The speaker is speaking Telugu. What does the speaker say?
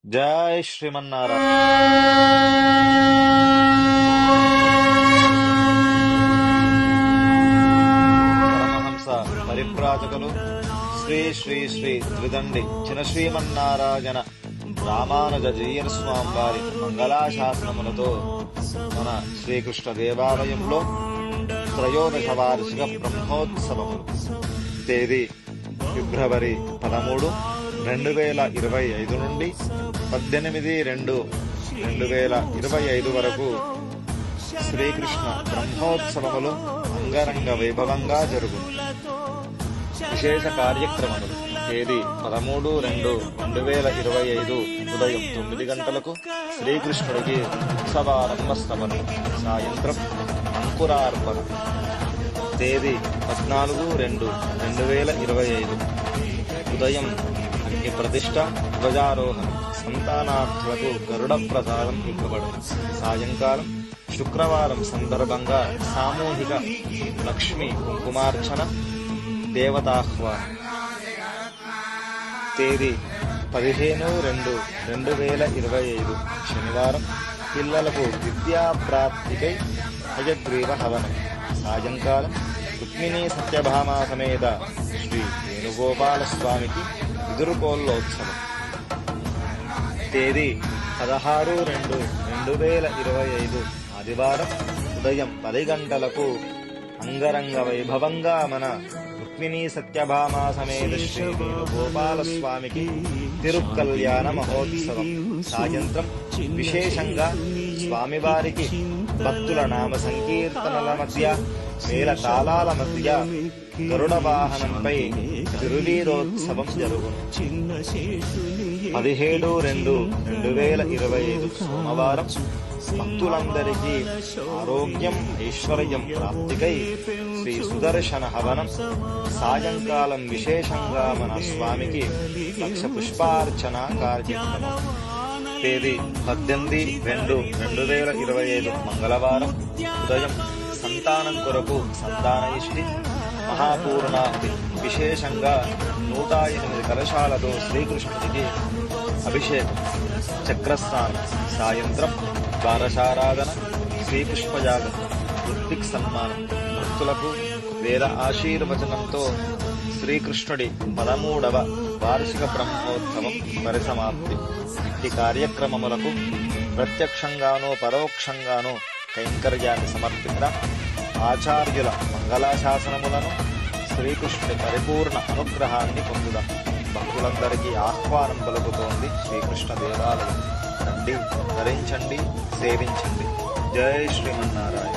జై శ్రీమన్నారాయణ. పరమహంస పరివ్రాజకులు శ్రీ శ్రీ శ్రీ త్రిదండి చినశ్రీమన్నారాయణ రామానుజ జీయన స్వామి వారి మంగళాశాసనములతో మన శ్రీకృష్ణ దేవాలయంలో త్రయోదశ వార్షిక బ్రహ్మోత్సవములు. తేదీ ఫిబ్రవరి 13, 2025 నుండి 18/2/2025 వరకు శ్రీకృష్ణ బ్రహ్మోత్సవములు అంగరంగ వైభవంగా జరుగును. విశేష కార్యక్రమములు. తేదీ 13/2/2025 ఉదయం 9 గంటలకు శ్రీకృష్ణుడికి ఉత్సవారంభ స్థమనం, సాయంత్రం అంకురార్పణ. తేదీ 14/2/2025 ఉదయం అగ్ని ప్రతిష్ట, ధ్వజారోహణం, సంతానార్థులకు గరుడ ప్రసాదం ఇవ్వబడును. సాయంకాలం శుక్రవారం సందర్భంగా సామూహిక లక్ష్మీ కుంకుమార్చన, దేవతాహ్వానం. తేదీ 15/2/2025 శనివారం పిల్లలకు విద్యాప్రాప్తికై హయగ్రీవ హవనం. సాయంకాలం రుక్మిణీ సత్యభామ సమేత శ్రీ వేణుగోపాలస్వామికి ఎదురుకోళ్ళోత్సవం. తేదీ 16/2/2025 ఆదివారం ఉదయం 10 గంటలకు అంగరంగ వైభవంగా మన రుక్మిణీ సత్యభామ సమేత శ్రీ వేణుగోపాలస్వామికి తిరుకల్యాణ మహోత్సవం. సాయంత్రం విశేషంగా స్వామివారికి భక్తుల నామ సంకీర్తనల మధ్య, మేళ తాళాల మధ్య గరుడ వాహనంపై తిరువీరోత్సవం జరుగును. 17/2/2025 సోమవారం భక్తులందరికీ ఆరోగ్యం, ఐశ్వర్యం ప్రాప్తికై శ్రీ సుదర్శన హవనం. సాయంకాలం విశేషంగా మన స్వామికి లక్ష పుష్పార్చన కార్యక్రమం. తేదీ 18/2/2025 మంగళవారం ఉదయం సంతానం కొరకు సంతాన ఇష్టి మహాపూర్ణాహుతి. విశేషంగా 108 కలశాలతో శ్రీకృష్ణుడికి అభిషేకం, చక్రస్నానం. సాయంత్రం ద్వాదశారాధన, శ్రీపుష్పయాగం, ఋత్విక్ సన్మానం. భక్తులకు వేద ఆశీర్వచనంతో శ్రీకృష్ణుడి 13వ వార్షిక బ్రహ్మోత్సవం పరిసమాప్తి. ఈ కార్యక్రమములకు ప్రత్యక్షంగానూ పరోక్షంగానూ కైంకర్యాన్ని సమర్పిద్దాం. ఆచార్యుల మంగళాశాసనములను, శ్రీకృష్ణుడి పరిపూర్ణ అనుగ్రహాన్ని పొందుదాం. భక్తులందరికీ ఆహ్వానం పలుకుతోంది శ్రీకృష్ణ దేవాలయం. రండి, ధరించండి, సేవించండి. జై శ్రీమన్నారాయణ.